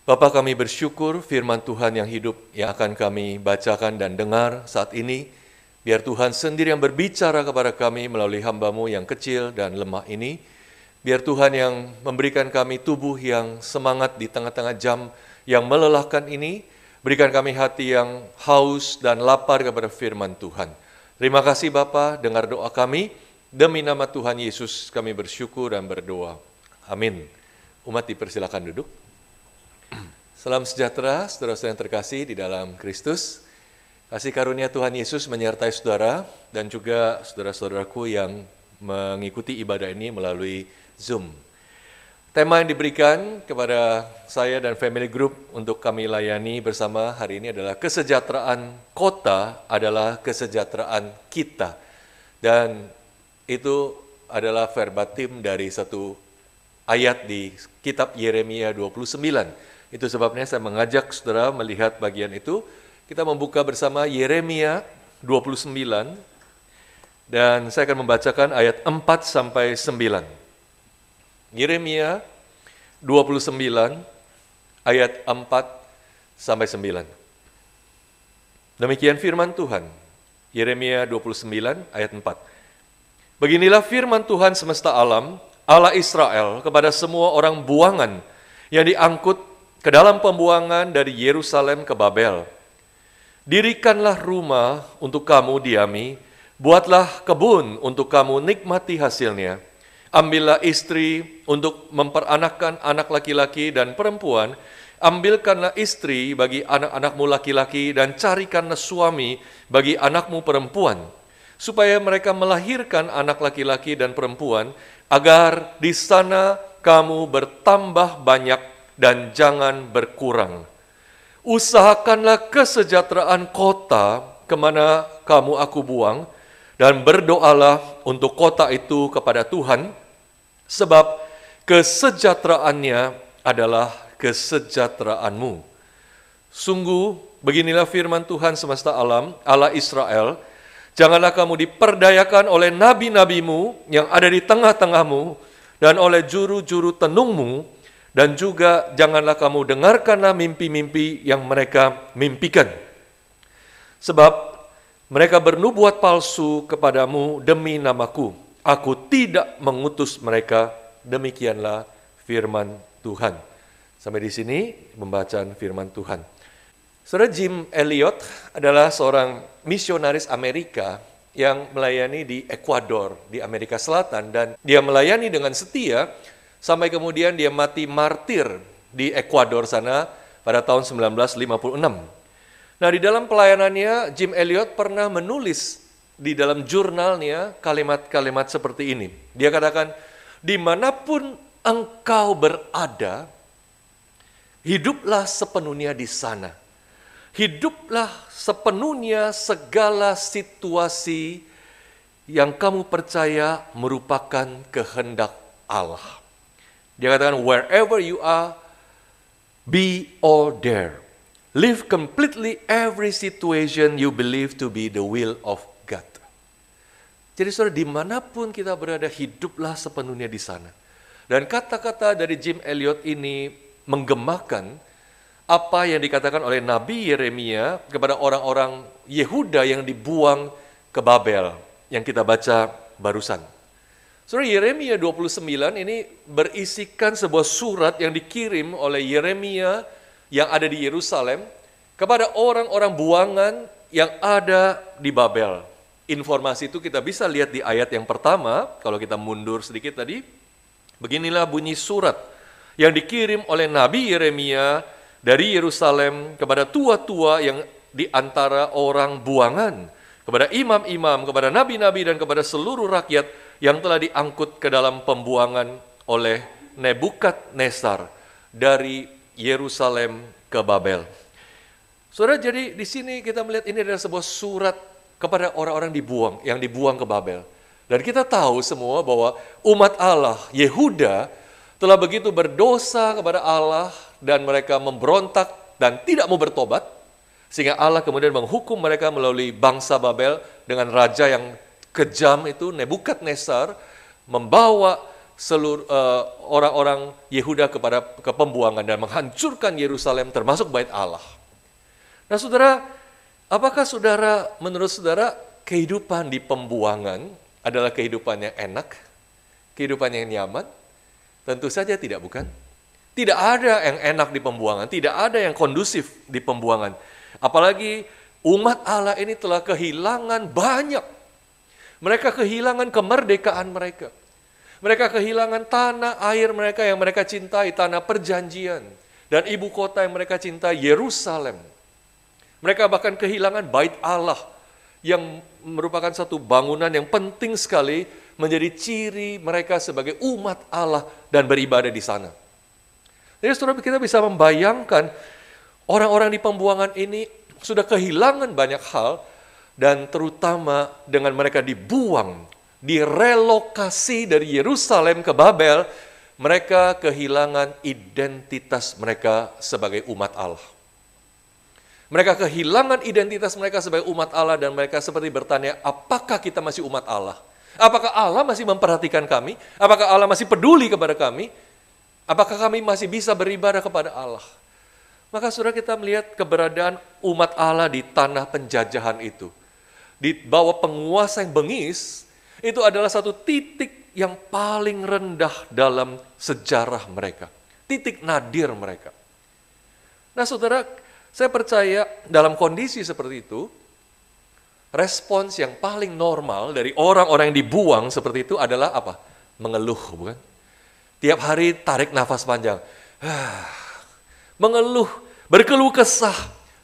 Bapa, kami bersyukur firman Tuhan yang hidup yang akan kami bacakan dan dengar saat ini. Biar Tuhan sendiri yang berbicara kepada kami melalui hamba-Mu yang kecil dan lemah ini. Biar Tuhan yang memberikan kami tubuh yang semangat di tengah-tengah jam yang melelahkan ini. Berikan kami hati yang haus dan lapar kepada firman Tuhan. Terima kasih Bapa, dengar doa kami. Demi nama Tuhan Yesus kami bersyukur dan berdoa. Amin. Umat dipersilakan duduk. Salam sejahtera, saudara-saudara yang terkasih di dalam Kristus. Kasih karunia Tuhan Yesus menyertai saudara dan juga saudara-saudaraku yang mengikuti ibadah ini melalui Zoom. Tema yang diberikan kepada saya dan family group untuk kami layani bersama hari ini adalah kesejahteraan kota adalah kesejahteraan kita. Dan itu adalah verbatim dari satu ayat di kitab Yeremia 29. Itu sebabnya saya mengajak saudara melihat bagian itu. Kita membuka bersama Yeremia 29 dan saya akan membacakan ayat 4 sampai 9. Yeremia 29 ayat 4 sampai 9. Demikian firman Tuhan. Yeremia 29 ayat 4. Beginilah firman Tuhan semesta alam, Allah Israel kepada semua orang buangan yang diangkut ke dalam pembuangan dari Yerusalem ke Babel. Dirikanlah rumah untuk kamu diami, buatlah kebun untuk kamu nikmati hasilnya. Ambillah istri untuk memperanakkan anak laki-laki dan perempuan, ambilkanlah istri bagi anak-anakmu laki-laki dan carikanlah suami bagi anakmu perempuan, supaya mereka melahirkan anak laki-laki dan perempuan, agar di sana kamu bertambah banyak dan jangan berkurang. Usahakanlah kesejahteraan kota kemana kamu aku buang, dan berdoalah untuk kota itu kepada Tuhan, sebab kesejahteraannya adalah kesejahteraanmu. Sungguh, beginilah firman Tuhan semesta alam, Allah Israel, janganlah kamu diperdayakan oleh nabi-nabimu yang ada di tengah-tengahmu, dan oleh juru-juru tenungmu, dan juga janganlah kamu dengarkanlah mimpi-mimpi yang mereka mimpikan. Sebab mereka bernubuat palsu kepadamu demi namaku. Aku tidak mengutus mereka. Demikianlah firman Tuhan. Sampai di sini pembacaan firman Tuhan. Saudara, Jim Elliot adalah seorang misionaris Amerika yang melayani di Ekuador, di Amerika Selatan. Dan dia melayani dengan setia sampai kemudian dia mati martir di Ekuador sana pada tahun 1956. Nah, di dalam pelayanannya, Jim Elliot pernah menulis di dalam jurnalnya kalimat-kalimat seperti ini. Dia katakan, dimanapun engkau berada, hiduplah sepenuhnya di sana. Hiduplah sepenuhnya segala situasi yang kamu percaya merupakan kehendak Allah. Dia katakan, wherever you are, be all there. Live completely every situation you believe to be the will of God. Jadi saudara, dimanapun kita berada, hiduplah sepenuhnya di sana. Dan kata-kata dari Jim Elliot ini menggemakan apa yang dikatakan oleh Nabi Yeremia kepada orang-orang Yehuda yang dibuang ke Babel, yang kita baca barusan. Saudara, Yeremia 29 ini berisikan sebuah surat yang dikirim oleh Yeremia yang ada di Yerusalem kepada orang-orang buangan yang ada di Babel. Informasi itu kita bisa lihat di ayat yang pertama, kalau kita mundur sedikit tadi. Beginilah bunyi surat yang dikirim oleh Nabi Yeremia dari Yerusalem kepada tua-tua yang di antara orang buangan, kepada imam-imam, kepada nabi-nabi, dan kepada seluruh rakyat yang telah diangkut ke dalam pembuangan oleh Nebukadnezar dari Yerusalem ke Babel. Saudara, jadi di sini kita melihat ini adalah sebuah surat kepada orang-orang yang dibuang ke Babel. Dan kita tahu semua bahwa umat Allah, Yehuda, telah begitu berdosa kepada Allah dan mereka memberontak dan tidak mau bertobat, sehingga Allah kemudian menghukum mereka melalui bangsa Babel dengan raja yang kejam itu, Nebukadnezar, membawa seluruh orang-orang Yehuda ke pembuangan dan menghancurkan Yerusalem termasuk bait Allah. Nah saudara, apakah menurut saudara kehidupan di pembuangan adalah kehidupan yang enak? Kehidupan yang nyaman? Tentu saja tidak, bukan? Tidak ada yang enak di pembuangan, tidak ada yang kondusif di pembuangan. Apalagi umat Allah ini telah kehilangan banyak. Mereka kehilangan kemerdekaan mereka. Mereka kehilangan tanah air mereka yang mereka cintai, tanah perjanjian. Dan ibu kota yang mereka cintai, Yerusalem. Mereka bahkan kehilangan bait Allah yang merupakan satu bangunan yang penting sekali menjadi ciri mereka sebagai umat Allah dan beribadah di sana. Jadi saudara, kita bisa membayangkan orang-orang di pembuangan ini sudah kehilangan banyak hal dan terutama dengan mereka dibuang, direlokasi dari Yerusalem ke Babel, mereka kehilangan identitas mereka sebagai umat Allah. Mereka kehilangan identitas mereka sebagai umat Allah dan mereka seperti bertanya, apakah kita masih umat Allah? Apakah Allah masih memperhatikan kami? Apakah Allah masih peduli kepada kami? Apakah kami masih bisa beribadah kepada Allah? Maka saudara, kita melihat keberadaan umat Allah di tanah penjajahan itu. Di bawah penguasa yang bengis, itu adalah satu titik yang paling rendah dalam sejarah mereka. Titik nadir mereka. Nah saudara, saya percaya dalam kondisi seperti itu, respons yang paling normal dari orang-orang yang dibuang seperti itu adalah apa? Mengeluh, bukan? Tiap hari tarik nafas panjang. Mengeluh, berkeluh kesah.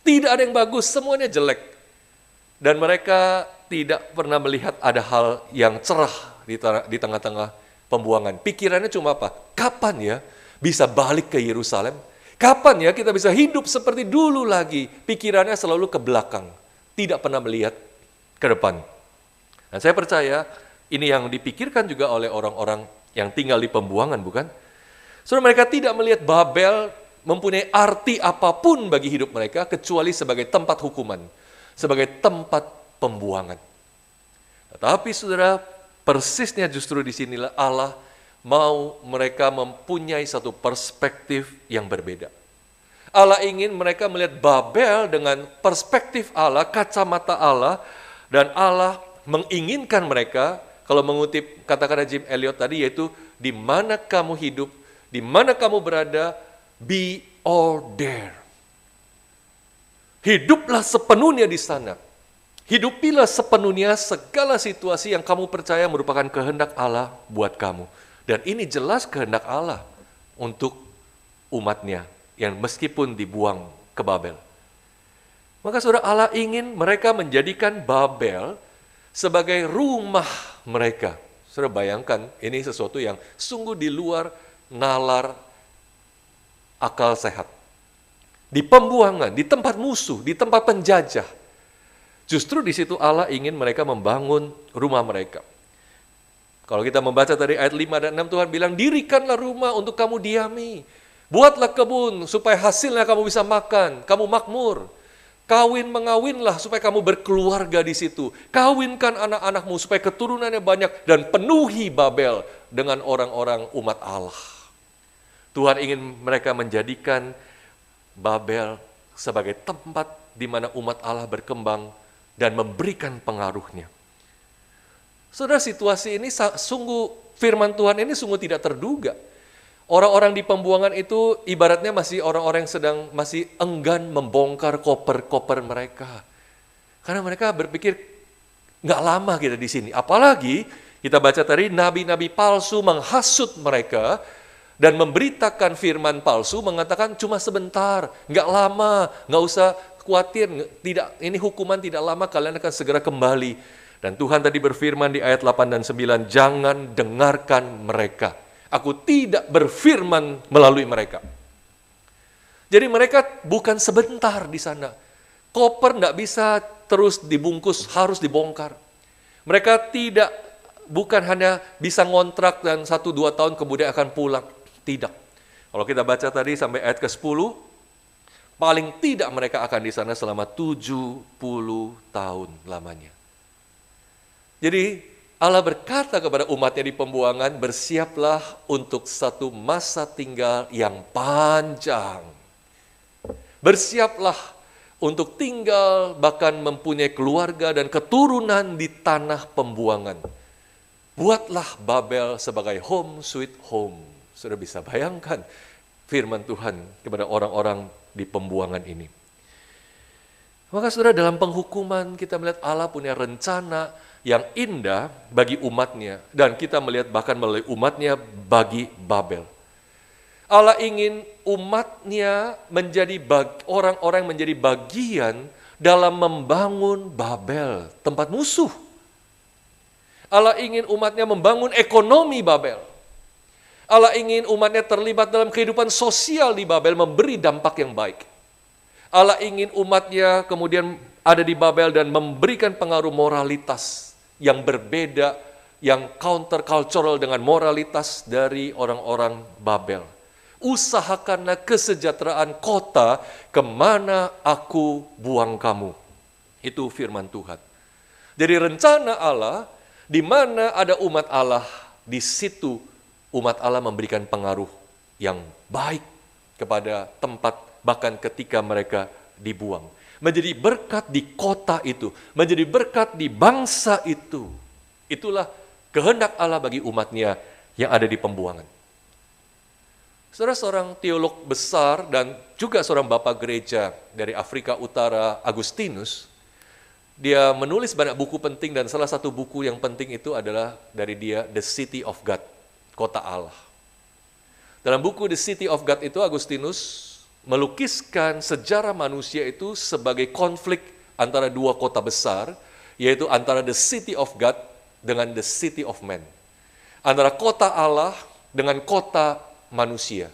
Tidak ada yang bagus, semuanya jelek. Dan mereka tidak pernah melihat ada hal yang cerah di tengah-tengah pembuangan. Pikirannya cuma apa? Kapan ya bisa balik ke Yerusalem? Kapan ya kita bisa hidup seperti dulu lagi? Pikirannya selalu ke belakang. Tidak pernah melihat ke depan. Dan saya percaya ini yang dipikirkan juga oleh orang-orang yang tinggal di pembuangan, bukan? Saudara, mereka tidak melihat Babel mempunyai arti apapun bagi hidup mereka kecuali sebagai tempat hukuman, sebagai tempat pembuangan. Tetapi saudara, persisnya justru disinilah Allah mau mereka mempunyai satu perspektif yang berbeda. Allah ingin mereka melihat Babel dengan perspektif Allah, kacamata Allah, dan Allah menginginkan mereka, kalau mengutip kata-kata Jim Elliot tadi, yaitu di mana kamu hidup, di mana kamu berada, be all there. Hiduplah sepenuhnya di sana. Hidupilah sepenuhnya segala situasi yang kamu percaya merupakan kehendak Allah buat kamu. Dan ini jelas kehendak Allah untuk umatnya yang meskipun dibuang ke Babel. Maka saudara, Allah ingin mereka menjadikan Babel sebagai rumah mereka. Saudara bayangkan, ini sesuatu yang sungguh di luar nalar akal sehat. Di pembuangan, di tempat musuh, di tempat penjajah. Justru di situ Allah ingin mereka membangun rumah mereka. Kalau kita membaca tadi ayat 5 dan 6, Tuhan bilang, dirikanlah rumah untuk kamu diami. Buatlah kebun supaya hasilnya kamu bisa makan, kamu makmur. Kawin mengawinlah supaya kamu berkeluarga di situ. Kawinkan anak-anakmu supaya keturunannya banyak dan penuhi Babel dengan orang-orang umat Allah. Tuhan ingin mereka menjadikan Babel sebagai tempat di mana umat Allah berkembang dan memberikan pengaruhnya. Saudara, situasi ini sungguh, firman Tuhan ini sungguh tidak terduga. Orang-orang di pembuangan itu ibaratnya masih orang-orang yang masih enggan membongkar koper-koper mereka. Karena mereka berpikir, nggak lama kita di sini. Apalagi kita baca tadi, nabi-nabi palsu menghasut mereka dan memberitakan firman palsu, mengatakan cuma sebentar, nggak lama, nggak usah khawatir, ini hukuman tidak lama, kalian akan segera kembali. Dan Tuhan tadi berfirman di ayat 8 dan 9, jangan dengarkan mereka. Aku tidak berfirman melalui mereka. Jadi mereka bukan sebentar di sana. Koper nggak bisa terus dibungkus, harus dibongkar. Mereka bukan hanya bisa ngontrak dan 1-2 tahun kemudian akan pulang. Tidak. Kalau kita baca tadi sampai ayat ke-10, paling tidak mereka akan di sana selama 70 tahun lamanya. Jadi Allah berkata kepada umatnya di pembuangan, bersiaplah untuk satu masa tinggal yang panjang. Bersiaplah untuk tinggal bahkan mempunyai keluarga dan keturunan di tanah pembuangan. Buatlah Babel sebagai home sweet home. Sudah bisa bayangkan firman Tuhan kepada orang-orang di pembuangan ini. Maka saudara, dalam penghukuman kita melihat Allah punya rencana yang indah bagi umatnya. Dan kita melihat bahkan melalui umatnya bagi Babel. Allah ingin umatnya menjadi orang-orang menjadi bagian dalam membangun Babel, tempat musuh. Allah ingin umatnya membangun ekonomi Babel. Allah ingin umatnya terlibat dalam kehidupan sosial di Babel, memberi dampak yang baik. Allah ingin umatnya kemudian ada di Babel dan memberikan pengaruh moralitas yang berbeda, yang countercultural dengan moralitas dari orang-orang Babel. Usahakanlah kesejahteraan kota kemana aku buang kamu. Itu firman Tuhan. Jadi rencana Allah, di mana ada umat Allah, di situ umat Allah memberikan pengaruh yang baik kepada tempat, bahkan ketika mereka dibuang. Menjadi berkat di kota itu, menjadi berkat di bangsa itu. Itulah kehendak Allah bagi umatnya yang ada di pembuangan. Saudara, seorang teolog besar dan juga seorang bapak gereja dari Afrika Utara, Agustinus, dia menulis banyak buku penting dan salah satu buku yang penting itu adalah dari dia, The City of God, Kota Allah. Dalam buku The City of God itu Agustinus melukiskan sejarah manusia itu sebagai konflik antara dua kota besar, yaitu antara the city of God dengan the city of man. Antara kota Allah dengan kota manusia.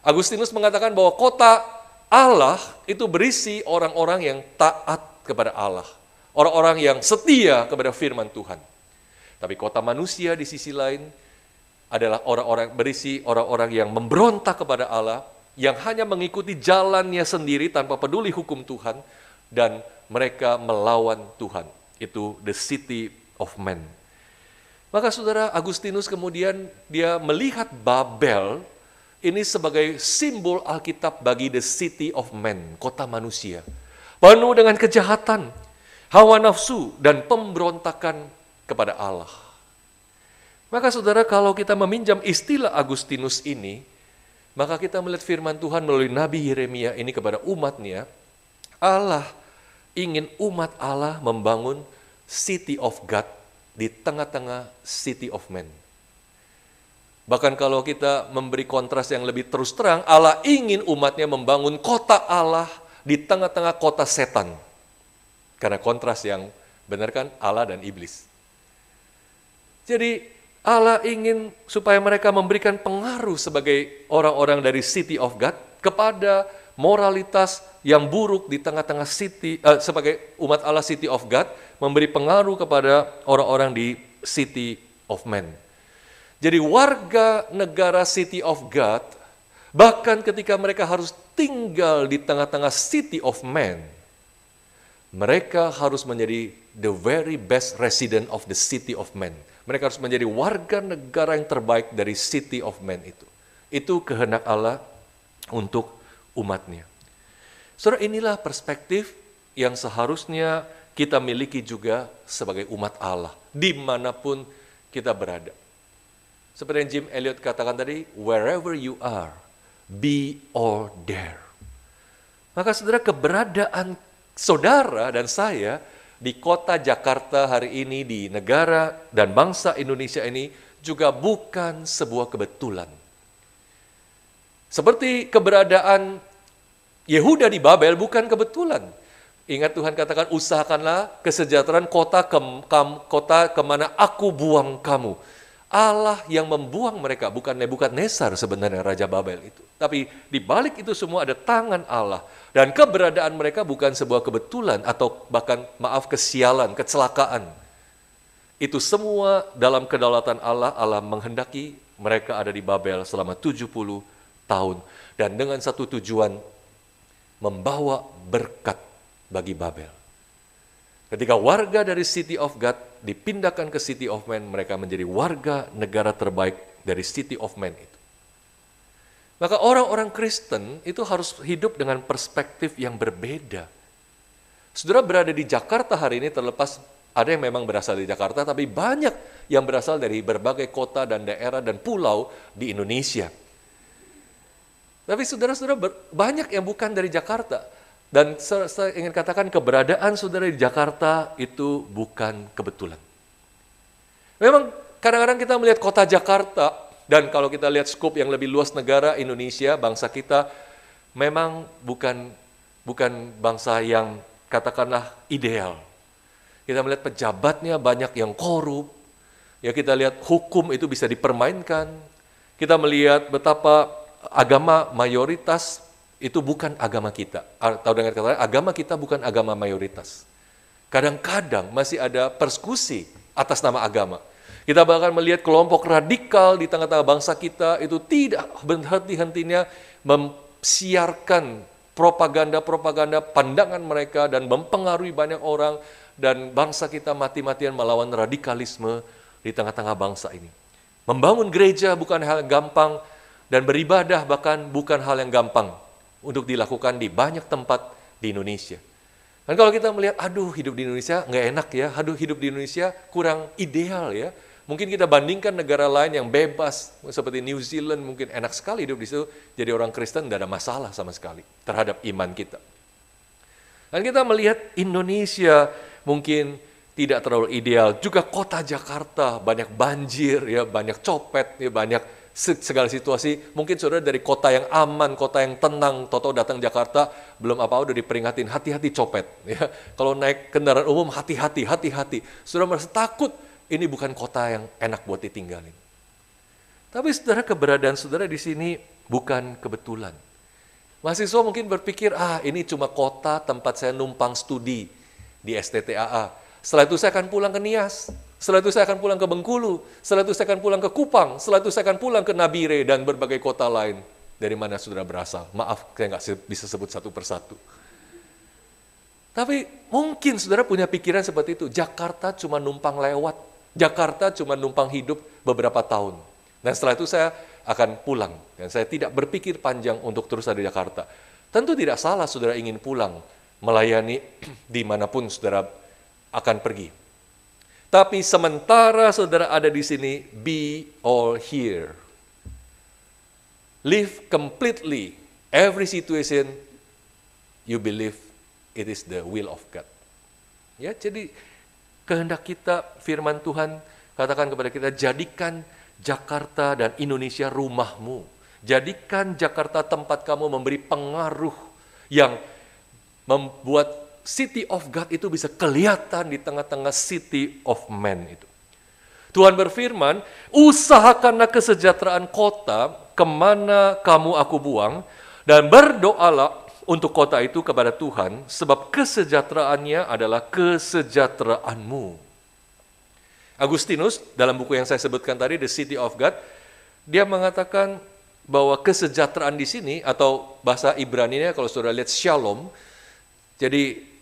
Agustinus mengatakan bahwa kota Allah itu berisi orang-orang yang taat kepada Allah. Orang-orang yang setia kepada firman Tuhan. Tapi kota manusia di sisi lain adalah orang-orang berisi orang-orang yang memberontak kepada Allah, yang hanya mengikuti jalannya sendiri tanpa peduli hukum Tuhan, dan mereka melawan Tuhan. Itu the city of man. Maka saudara, Agustinus kemudian dia melihat Babel ini sebagai simbol Alkitab bagi the city of man, kota manusia. Penuh dengan kejahatan, hawa nafsu, dan pemberontakan kepada Allah. Maka saudara, kalau kita meminjam istilah Agustinus ini, maka kita melihat firman Tuhan melalui Nabi Yeremia ini kepada umatnya, Allah ingin umat Allah membangun city of God di tengah-tengah city of man. Bahkan kalau kita memberi kontras yang lebih terus terang, Allah ingin umatnya membangun kota Allah di tengah-tengah kota setan. Karena kontras yang benar kan, Allah dan iblis. Jadi Allah ingin supaya mereka memberikan pengaruh sebagai orang-orang dari city of God kepada moralitas yang buruk di tengah-tengah city, sebagai umat Allah city of God, memberi pengaruh kepada orang-orang di city of man. Jadi warga negara city of God, bahkan ketika mereka harus tinggal di tengah-tengah city of man, mereka harus menjadi the very best resident of the city of man. Mereka harus menjadi warga negara yang terbaik dari city of man itu. Itu kehendak Allah untuk umatnya. Saudara, inilah perspektif yang seharusnya kita miliki juga sebagai umat Allah, dimanapun kita berada. Seperti yang Jim Elliot katakan tadi, wherever you are, be or there. Maka saudara, keberadaan saudara dan saya di kota Jakarta hari ini, di negara dan bangsa Indonesia ini juga bukan sebuah kebetulan. Seperti keberadaan Yehuda di Babel bukan kebetulan. Ingat Tuhan katakan, usahakanlah kesejahteraan kota kemana aku buang kamu. Allah yang membuang mereka, bukan Nebukadnezar sebenarnya Raja Babel itu. Tapi di balik itu semua ada tangan Allah. Dan keberadaan mereka bukan sebuah kebetulan atau bahkan kesialan, kecelakaan. Itu semua dalam kedaulatan Allah. Allah menghendaki mereka ada di Babel selama 70 tahun. Dan dengan satu tujuan, membawa berkat bagi Babel. Ketika warga dari City of God dipindahkan ke City of Man, mereka menjadi warga negara terbaik dari City of Man itu. Maka orang-orang Kristen itu harus hidup dengan perspektif yang berbeda. Saudara berada di Jakarta hari ini, terlepas ada yang memang berasal dari Jakarta, tapi banyak yang berasal dari berbagai kota dan daerah dan pulau di Indonesia. Tapi saudara-saudara banyak yang bukan dari Jakarta. Dan saya ingin katakan keberadaan saudara di Jakarta itu bukan kebetulan. Memang kadang-kadang kita melihat kota Jakarta, dan kalau kita lihat skop yang lebih luas negara Indonesia, bangsa kita memang bukan bangsa yang katakanlah ideal. Kita melihat pejabatnya banyak yang korup, ya kita lihat hukum itu bisa dipermainkan, kita melihat betapa agama mayoritas itu bukan agama kita. Atau dengan kata lain, agama kita bukan agama mayoritas. Kadang-kadang masih ada persekusi atas nama agama. Kita bahkan melihat kelompok radikal di tengah-tengah bangsa kita itu tidak berhenti-hentinya memsiarkan propaganda-propaganda pandangan mereka dan mempengaruhi banyak orang, dan bangsa kita mati-matian melawan radikalisme di tengah-tengah bangsa ini. Membangun gereja bukan hal yang gampang, dan beribadah bahkan bukan hal yang gampang untuk dilakukan di banyak tempat di Indonesia. Dan kalau kita melihat, aduh hidup di Indonesia nggak enak ya, aduh hidup di Indonesia kurang ideal ya. Mungkin kita bandingkan negara lain yang bebas, seperti New Zealand, mungkin enak sekali hidup di situ, jadi orang Kristen tidak ada masalah sama sekali terhadap iman kita. Dan kita melihat Indonesia mungkin tidak terlalu ideal, juga kota Jakarta, banyak banjir, ya, banyak copet, ya, banyak segala situasi. Mungkin saudara dari kota yang aman, kota yang tenang, toto datang Jakarta, belum apa-apa udah diperingatin, hati-hati copet. Ya. Kalau naik kendaraan umum, hati-hati. Saudara merasa takut, ini bukan kota yang enak buat ditinggalin. Tapi saudara, keberadaan saudara di sini bukan kebetulan. Mahasiswa mungkin berpikir, ini cuma kota tempat saya numpang studi di STTAA. Setelah itu saya akan pulang ke Nias. Setelah itu saya akan pulang ke Bengkulu. Setelah itu saya akan pulang ke Kupang. Setelah itu saya akan pulang ke Nabire dan berbagai kota lain. Dari mana saudara berasal? Maaf, saya nggak bisa sebut satu persatu. Tapi mungkin saudara punya pikiran seperti itu. Jakarta cuma numpang lewat. Jakarta cuma numpang hidup beberapa tahun. Dan setelah itu saya akan pulang. Dan saya tidak berpikir panjang untuk terus ada di Jakarta. Tentu tidak salah saudara ingin pulang, melayani dimanapun saudara akan pergi. Tapi sementara saudara ada di sini, be all here. Live completely. Every situation you believe it is the will of God. Ya, jadi kehendak kita, firman Tuhan katakan kepada kita, jadikan Jakarta dan Indonesia rumahmu. Jadikan Jakarta tempat kamu memberi pengaruh yang membuat City of God itu bisa kelihatan di tengah-tengah City of Man itu. Tuhan berfirman, usahakanlah kesejahteraan kota kemana kamu aku buang, dan berdoalah untuk kota itu kepada Tuhan, sebab kesejahteraannya adalah kesejahteraanmu. Agustinus, dalam buku yang saya sebutkan tadi, The City of God, dia mengatakan bahwa kesejahteraan di sini, atau bahasa Ibrani-nya kalau saudara lihat shalom, jadi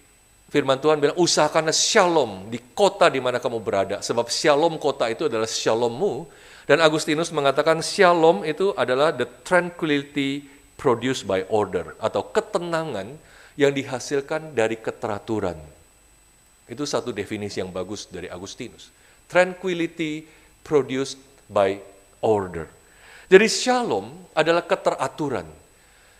firman Tuhan bilang, usahakanlah shalom di kota di mana kamu berada, sebab shalom kota itu adalah shalommu. Dan Agustinus mengatakan shalom itu adalah the tranquility produced by order, atau ketenangan yang dihasilkan dari keteraturan. Itu satu definisi yang bagus dari Agustinus. Tranquility produced by order. Jadi shalom adalah keteraturan.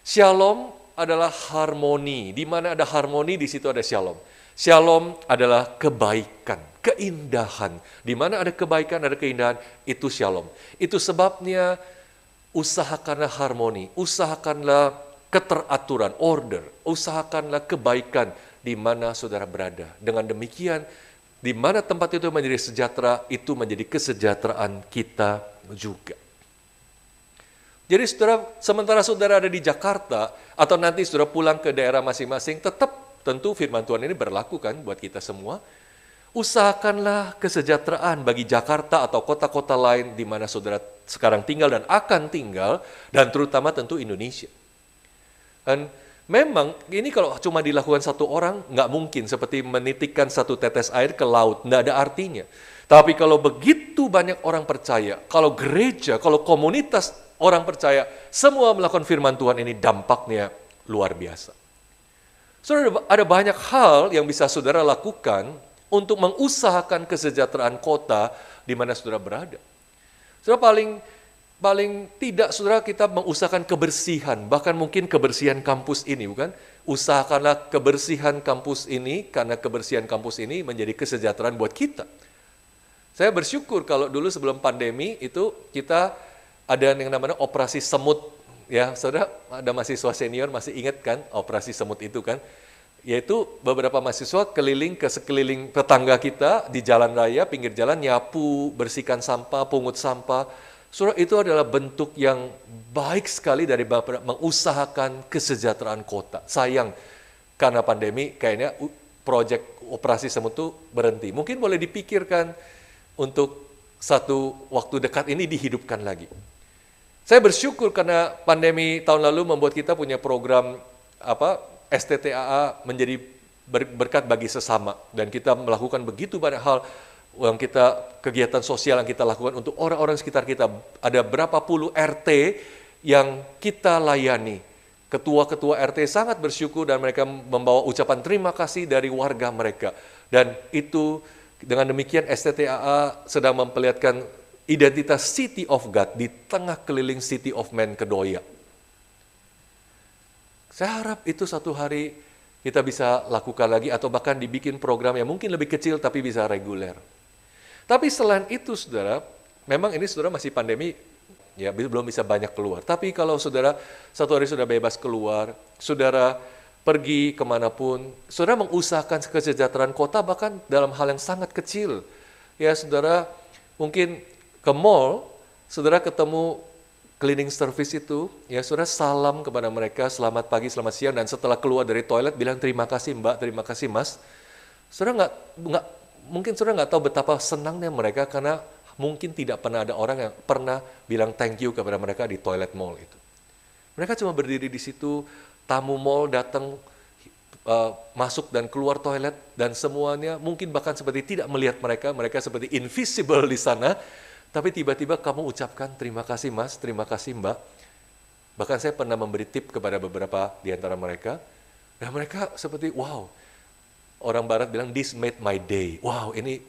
Shalom adalah harmoni. Di mana ada harmoni, di situ ada shalom. Shalom adalah kebaikan, keindahan. Di mana ada kebaikan, ada keindahan, itu shalom. Itu sebabnya usahakanlah harmoni, usahakanlah keteraturan, order, usahakanlah kebaikan di mana saudara berada. Dengan demikian, di mana tempat itu menjadi sejahtera, itu menjadi kesejahteraan kita juga. Jadi saudara, sementara saudara ada di Jakarta, atau nanti saudara pulang ke daerah masing-masing, tetap tentu firman Tuhan ini berlaku kan buat kita semua. Usahakanlah kesejahteraan bagi Jakarta atau kota-kota lain di mana saudara sekarang tinggal dan akan tinggal, dan terutama tentu Indonesia. Dan Memang ini kalau cuma dilakukan satu orang, nggak mungkin seperti menitikkan satu tetes air ke laut, nggak ada artinya. Tapi kalau begitu banyak orang percaya, kalau gereja, kalau komunitas orang percaya, semua melakukan firman Tuhan ini dampaknya luar biasa. Saudara, ada banyak hal yang bisa saudara lakukan untuk mengusahakan kesejahteraan kota di mana saudara berada. Saudara, paling tidak saudara kita mengusahakan kebersihan, bahkan mungkin kebersihan kampus ini, bukan? Usahakanlah kebersihan kampus ini, karena kebersihan kampus ini menjadi kesejahteraan buat kita. Saya bersyukur kalau dulu sebelum pandemi itu kita ada yang namanya operasi semut, ya saudara, ada mahasiswa senior masih ingat kan operasi semut itu kan? Yaitu beberapa mahasiswa keliling ke sekeliling tetangga kita di jalan raya, pinggir jalan, nyapu, bersihkan sampah, pungut sampah. Saudara, itu adalah bentuk yang baik sekali dari Bapak mengusahakan kesejahteraan kota. Sayang, karena pandemi kayaknya proyek operasi semut itu berhenti. Mungkin boleh dipikirkan untuk satu waktu dekat ini dihidupkan lagi. Saya bersyukur karena pandemi tahun lalu membuat kita punya program STTAA menjadi berkat bagi sesama. Dan kita melakukan begitu banyak hal yang kegiatan sosial yang kita lakukan untuk orang-orang sekitar kita. Ada berapa puluh RT yang kita layani. Ketua-ketua RT sangat bersyukur dan mereka membawa ucapan terima kasih dari warga mereka. Dan itu dengan demikian STTAA sedang memperlihatkan identitas City of God di tengah keliling City of Man Kedoya. Saya harap itu satu hari kita bisa lakukan lagi atau bahkan dibikin program yang mungkin lebih kecil tapi bisa reguler. Tapi selain itu saudara, memang ini saudara masih pandemi, ya belum bisa banyak keluar. Tapi kalau saudara satu hari sudah bebas keluar, saudara pergi kemanapun, saudara mengusahakan kesejahteraan kota bahkan dalam hal yang sangat kecil. Ya saudara mungkin ke mall, saudara ketemu cleaning service itu, ya saudara salam kepada mereka, selamat pagi, selamat siang, dan setelah keluar dari toilet bilang terima kasih mbak, terima kasih mas. Saudara mungkin saudara nggak tahu betapa senangnya mereka karena mungkin tidak pernah ada orang yang pernah bilang thank you kepada mereka di toilet mall itu. Mereka cuma berdiri di situ, tamu mall datang, masuk dan keluar toilet, dan semuanya mungkin bahkan seperti tidak melihat mereka seperti invisible di sana, tapi tiba-tiba kamu ucapkan terima kasih mas, terima kasih mbak. Bahkan saya pernah memberi tip kepada beberapa di antara mereka, dan mereka seperti wow. Orang barat bilang, this made my day. Wow, ini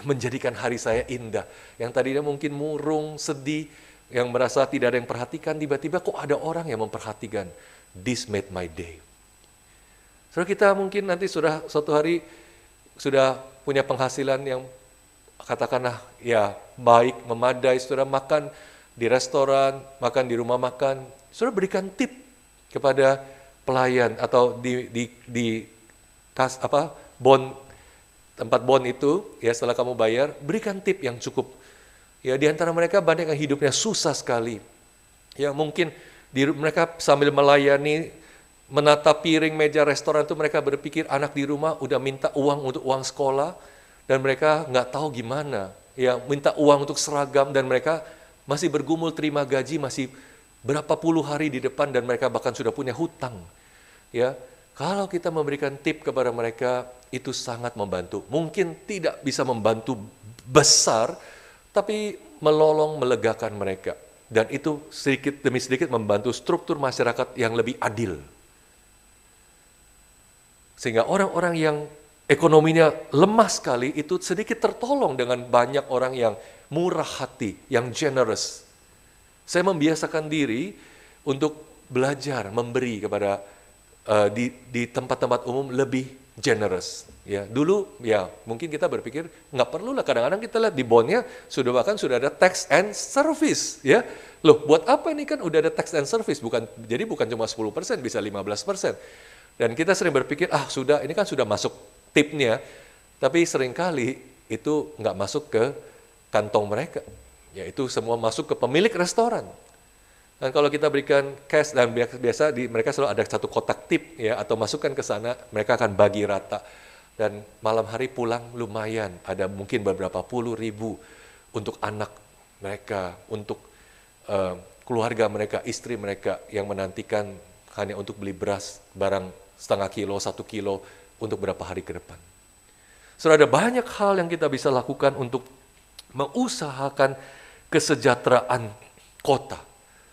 menjadikan hari saya indah. Yang tadinya mungkin murung, sedih, yang merasa tidak ada yang perhatikan, tiba-tiba kok ada orang yang memperhatikan. This made my day. Saudara, kita mungkin nanti sudah suatu hari sudah punya penghasilan yang katakanlah ya baik, memadai, saudara makan di restoran, makan di rumah makan. Saudara berikan tip kepada pelayan atau tempat bon itu, ya setelah kamu bayar, berikan tip yang cukup. Ya di antara mereka banyak yang hidupnya susah sekali. Ya mungkin mereka sambil melayani, menata piring meja restoran itu mereka berpikir anak di rumah udah minta uang untuk uang sekolah dan mereka nggak tahu gimana. Ya minta uang untuk seragam dan mereka masih bergumul terima gaji masih berapa puluh hari di depan dan mereka bahkan sudah punya hutang. Ya. Kalau kita memberikan tip kepada mereka, itu sangat membantu. Mungkin tidak bisa membantu besar, tapi melolong, melegakan mereka. Dan itu sedikit demi sedikit membantu struktur masyarakat yang lebih adil. Sehingga orang-orang yang ekonominya lemah sekali, itu sedikit tertolong dengan banyak orang yang murah hati, yang generous. Saya membiasakan diri untuk belajar, memberi kepada di tempat-tempat umum lebih generous. Ya, dulu ya mungkin kita berpikir nggak perlu lah, kadang-kadang kita lihat di bondnya sudah ada tax and service, ya. Loh, buat apa ini kan udah ada tax and service, jadi bukan cuma 10%, bisa 15%. Dan kita sering berpikir, sudah, ini kan sudah masuk tipnya, tapi seringkali itu nggak masuk ke kantong mereka. Ya, itu semua masuk ke pemilik restoran. Dan kalau kita berikan cash, dan biasa mereka selalu ada satu kotak tip, ya, atau masukkan ke sana, mereka akan bagi rata. Dan malam hari pulang lumayan, ada mungkin beberapa puluh ribu untuk anak mereka, untuk keluarga mereka, istri mereka yang menantikan hanya untuk beli beras, barang setengah kilo, 1 kilo, untuk berapa hari ke depan. Saudara, ada banyak hal yang kita bisa lakukan untuk mengusahakan kesejahteraan kota.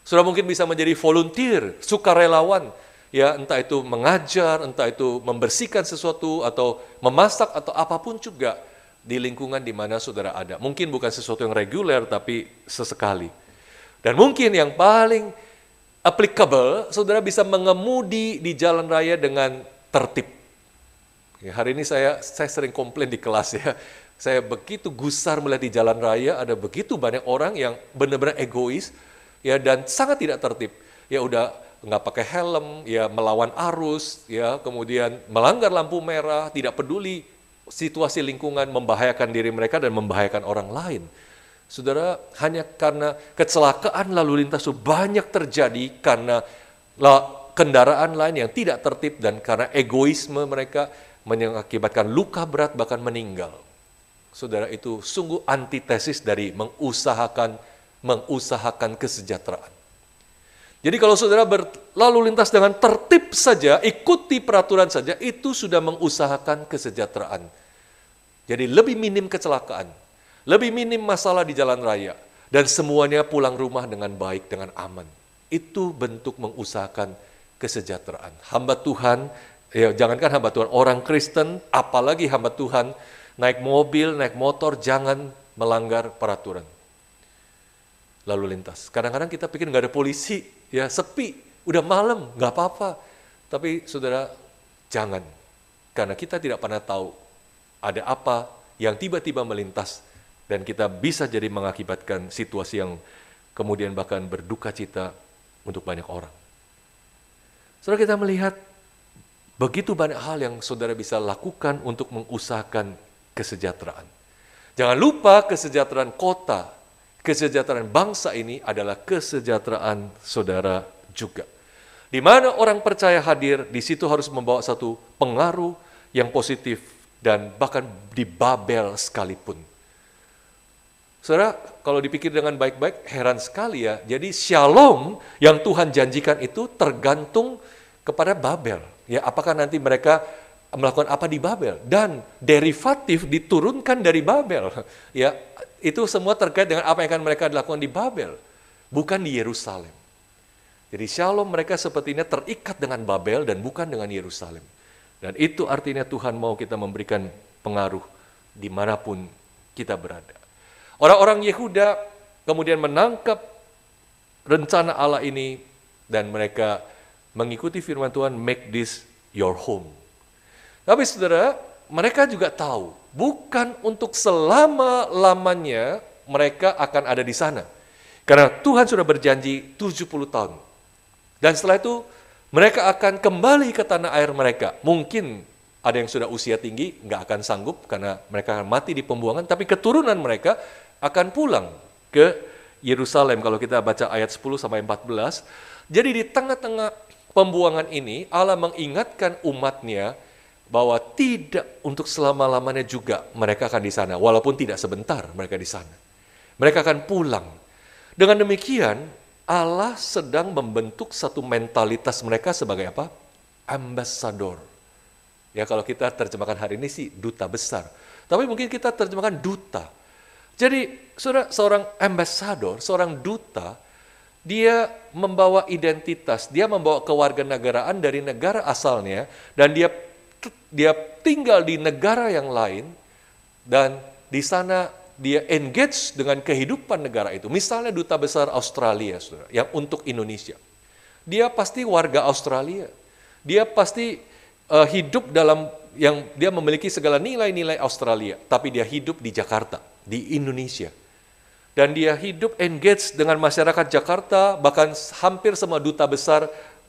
Saudara mungkin bisa menjadi volunteer, sukarelawan, ya, entah itu mengajar, entah itu membersihkan sesuatu, atau memasak, atau apapun juga di lingkungan di mana saudara ada. Mungkin bukan sesuatu yang reguler, tapi sesekali. Dan mungkin yang paling applicable, saudara bisa mengemudi di jalan raya dengan tertib. Ya, hari ini saya sering komplain di kelas ya. Saya begitu gusar melihat di jalan raya ada begitu banyak orang yang benar-benar egois ya, dan sangat tidak tertib. Ya udah nggak pakai helm, ya melawan arus, ya kemudian melanggar lampu merah, tidak peduli situasi lingkungan, membahayakan diri mereka dan membahayakan orang lain. Saudara, hanya karena kecelakaan lalu lintas itu banyak terjadi karena kendaraan lain yang tidak tertib dan karena egoisme mereka mengakibatkan luka berat bahkan meninggal. Saudara, itu sungguh antitesis dari mengusahakan kesejahteraan. Jadi kalau saudara berlalu lintas dengan tertib saja, ikuti peraturan saja, itu sudah mengusahakan kesejahteraan. Jadi lebih minim kecelakaan, lebih minim masalah di jalan raya, dan semuanya pulang rumah dengan baik, dengan aman. Itu bentuk mengusahakan kesejahteraan. Hamba Tuhan, ya jangankan hamba Tuhan, orang Kristen, apalagi hamba Tuhan, naik mobil, naik motor, jangan melanggar peraturan lalu lintas. Kadang-kadang kita pikir nggak ada polisi, ya sepi, udah malam, nggak apa-apa. Tapi saudara, jangan. Karena kita tidak pernah tahu ada apa yang tiba-tiba melintas dan kita bisa jadi mengakibatkan situasi yang kemudian bahkan berduka cita untuk banyak orang. Saudara, kita melihat begitu banyak hal yang saudara bisa lakukan untuk mengusahakan kesejahteraan. Jangan lupa kesejahteraan kota, kesejahteraan bangsa ini adalah kesejahteraan saudara juga. Di mana orang percaya hadir, di situ harus membawa satu pengaruh yang positif dan bahkan di Babel sekalipun. Saudara, kalau dipikir dengan baik-baik, heran sekali ya. Jadi shalom yang Tuhan janjikan itu tergantung kepada Babel. Ya, apakah nanti mereka melakukan apa di Babel? Dan derivatif diturunkan dari Babel. Ya, itu semua terkait dengan apa yang akan mereka lakukan di Babel, bukan di Yerusalem. Jadi shalom mereka sepertinya terikat dengan Babel dan bukan dengan Yerusalem. Dan itu artinya Tuhan mau kita memberikan pengaruh dimanapun kita berada. Orang-orang Yehuda kemudian menangkap rencana Allah ini dan mereka mengikuti firman Tuhan, make this your home. Tapi saudara, mereka juga tahu, bukan untuk selama-lamanya mereka akan ada di sana. Karena Tuhan sudah berjanji 70 tahun. Dan setelah itu, mereka akan kembali ke tanah air mereka. Mungkin ada yang sudah usia tinggi, nggak akan sanggup karena mereka akan mati di pembuangan, tapi keturunan mereka akan pulang ke Yerusalem. Kalau kita baca ayat 10-14, jadi di tengah-tengah pembuangan ini, Allah mengingatkan umatnya bahwa tidak untuk selama-lamanya juga mereka akan di sana, walaupun tidak sebentar mereka di sana. Mereka akan pulang. Dengan demikian, Allah sedang membentuk satu mentalitas mereka sebagai apa? Ambassador. Ya, kalau kita terjemahkan hari ini sih duta besar. Tapi mungkin kita terjemahkan duta. Jadi, seorang ambassador, seorang duta, dia membawa identitas, dia membawa kewarganegaraan dari negara asalnya, dan dia tinggal di negara yang lain, dan di sana dia engage dengan kehidupan negara itu. Misalnya duta besar Australia, saudara, yang untuk Indonesia. Dia pasti warga Australia. Dia pasti hidup dalam yang dia memiliki segala nilai-nilai Australia, tapi dia hidup di Jakarta, di Indonesia. Dan dia hidup engage dengan masyarakat Jakarta, bahkan hampir semua duta besar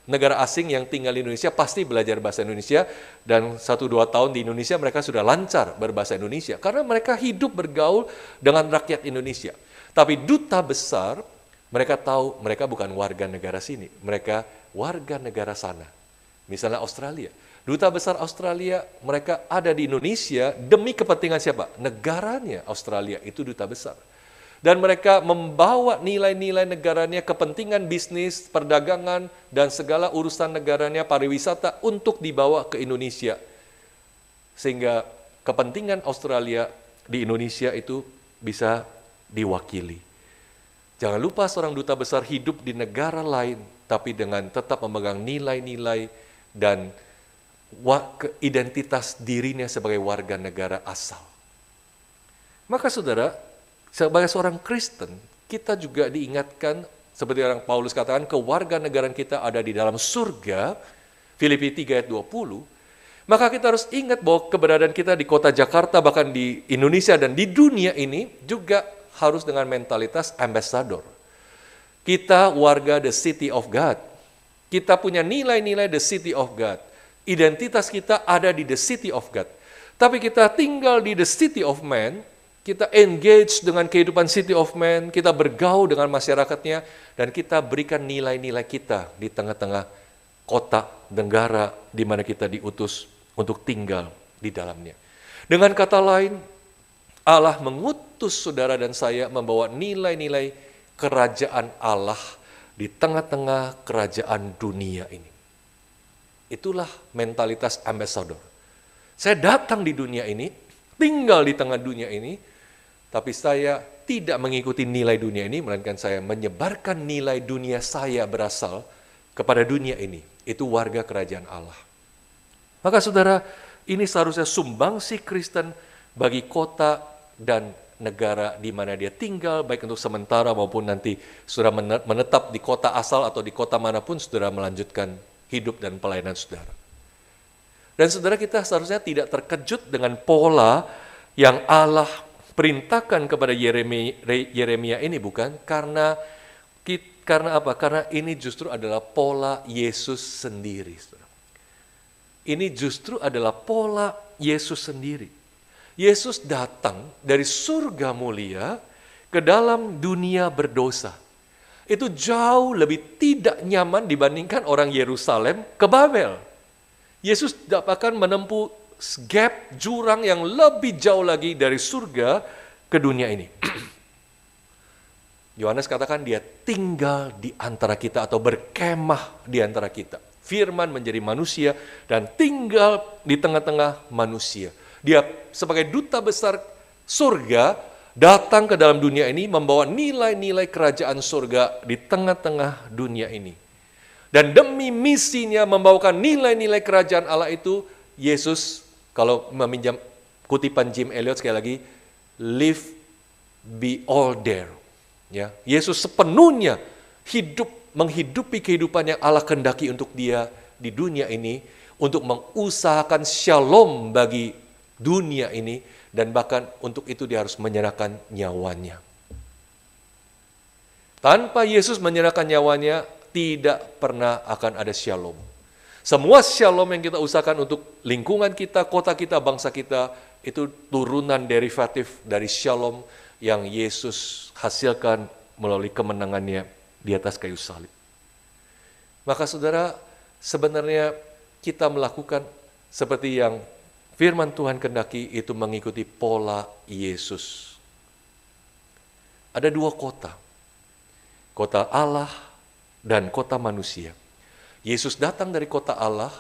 negara asing yang tinggal di Indonesia pasti belajar bahasa Indonesia, dan 1-2 tahun di Indonesia mereka sudah lancar berbahasa Indonesia, karena mereka hidup bergaul dengan rakyat Indonesia. Tapi duta besar, mereka tahu mereka bukan warga negara sini, mereka warga negara sana. Misalnya Australia. Duta besar Australia, mereka ada di Indonesia demi kepentingan siapa? Negaranya Australia, itu duta besar. Dan mereka membawa nilai-nilai negaranya, kepentingan bisnis, perdagangan, dan segala urusan negaranya, pariwisata untuk dibawa ke Indonesia. Sehingga kepentingan Australia di Indonesia itu bisa diwakili. Jangan lupa seorang duta besar hidup di negara lain, tapi dengan tetap memegang nilai-nilai dan identitas dirinya sebagai warga negara asal. Maka saudara, sebagai seorang Kristen, kita juga diingatkan, seperti yang Paulus katakan, kewarganegaraan kita ada di dalam surga, Filipi 3 ayat 20, maka kita harus ingat bahwa keberadaan kita di kota Jakarta, bahkan di Indonesia dan di dunia ini, juga harus dengan mentalitas ambassador. Kita warga the city of God. Kita punya nilai-nilai the city of God. Identitas kita ada di the city of God. Tapi kita tinggal di the city of man, kita engage dengan kehidupan city of man, kita bergaul dengan masyarakatnya, dan kita berikan nilai-nilai kita di tengah-tengah kota, negara, di mana kita diutus untuk tinggal di dalamnya. Dengan kata lain, Allah mengutus saudara dan saya membawa nilai-nilai kerajaan Allah di tengah-tengah kerajaan dunia ini. Itulah mentalitas ambassador. Saya datang di dunia ini, tinggal di tengah dunia ini, tapi saya tidak mengikuti nilai dunia ini, melainkan saya menyebarkan nilai dunia saya berasal kepada dunia ini. Itu warga kerajaan Allah. Maka saudara, ini seharusnya sumbangsi Kristen bagi kota dan negara di mana dia tinggal, baik untuk sementara maupun nanti saudara menetap di kota asal atau di kota manapun saudara melanjutkan hidup dan pelayanan saudara. Dan saudara, kita seharusnya tidak terkejut dengan pola yang Allah perintahkan kepada Yeremia ini, bukan? Karena apa? Karena ini justru adalah pola Yesus sendiri. Saudara. Ini justru adalah pola Yesus sendiri. Yesus datang dari surga mulia ke dalam dunia berdosa. Itu jauh lebih tidak nyaman dibandingkan orang Yerusalem ke Babel. Yesus akan menempuh gap jurang yang lebih jauh lagi dari surga ke dunia ini. Yohanes katakan dia tinggal di antara kita atau berkemah di antara kita. Firman menjadi manusia dan tinggal di tengah-tengah manusia. Dia sebagai duta besar surga datang ke dalam dunia ini membawa nilai-nilai kerajaan surga di tengah-tengah dunia ini. Dan demi misinya membawakan nilai-nilai kerajaan Allah itu, Yesus, kalau meminjam kutipan Jim Elliot sekali lagi, live be all there. Ya, Yesus sepenuhnya menghidupi kehidupan yang Allah kehendaki untuk dia di dunia ini, untuk mengusahakan shalom bagi dunia ini, dan bahkan untuk itu dia harus menyerahkan nyawanya. Tanpa Yesus menyerahkan nyawanya, tidak pernah akan ada shalom. Semua shalom yang kita usahakan untuk lingkungan kita, kota kita, bangsa kita, itu turunan derivatif dari shalom yang Yesus hasilkan melalui kemenangannya di atas kayu salib. Maka saudara, sebenarnya kita melakukan seperti yang firman Tuhan kehendaki, itu mengikuti pola Yesus. Ada dua kota. Kota Allah dan kota manusia. Yesus datang dari kota Allah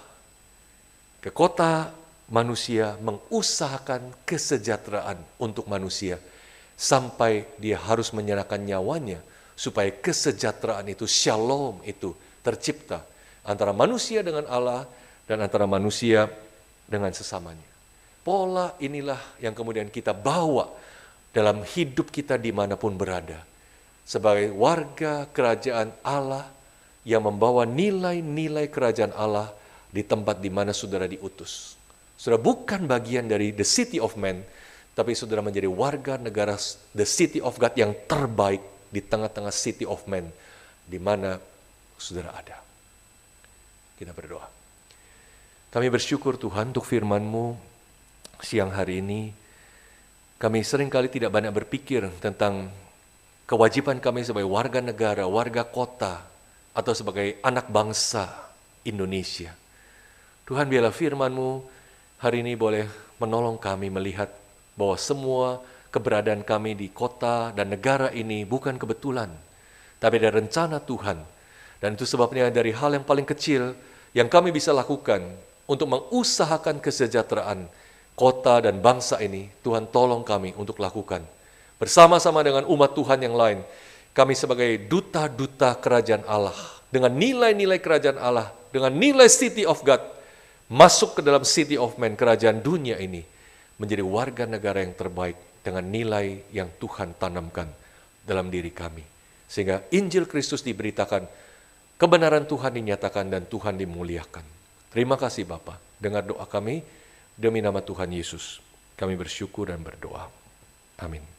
ke kota manusia mengusahakan kesejahteraan untuk manusia sampai dia harus menyerahkan nyawanya supaya kesejahteraan itu, shalom itu tercipta antara manusia dengan Allah dan antara manusia dengan sesamanya. Pola inilah yang kemudian kita bawa dalam hidup kita dimanapun berada. Sebagai warga kerajaan Allah yang membawa nilai-nilai kerajaan Allah di tempat di mana saudara diutus. Saudara bukan bagian dari the city of man, tapi saudara menjadi warga negara the city of God yang terbaik di tengah-tengah city of man di mana saudara ada. Kita berdoa. Kami bersyukur Tuhan untuk firman-Mu siang hari ini. Kami seringkali tidak banyak berpikir tentang kewajiban kami sebagai warga negara, warga kota, atau sebagai anak bangsa Indonesia. Tuhan, biarlah firman-Mu hari ini boleh menolong kami melihat bahwa semua keberadaan kami di kota dan negara ini bukan kebetulan, tapi ada rencana Tuhan. Dan itu sebabnya dari hal yang paling kecil yang kami bisa lakukan untuk mengusahakan kesejahteraan kota dan bangsa ini, Tuhan tolong kami untuk lakukan. Bersama-sama dengan umat Tuhan yang lain, kami sebagai duta-duta kerajaan Allah, dengan nilai-nilai kerajaan Allah, dengan nilai City of God, masuk ke dalam City of Man, kerajaan dunia ini, menjadi warga negara yang terbaik dengan nilai yang Tuhan tanamkan dalam diri kami. Sehingga Injil Kristus diberitakan, kebenaran Tuhan dinyatakan dan Tuhan dimuliakan. Terima kasih Bapa. Dengar doa kami demi nama Tuhan Yesus. Kami bersyukur dan berdoa. Amin.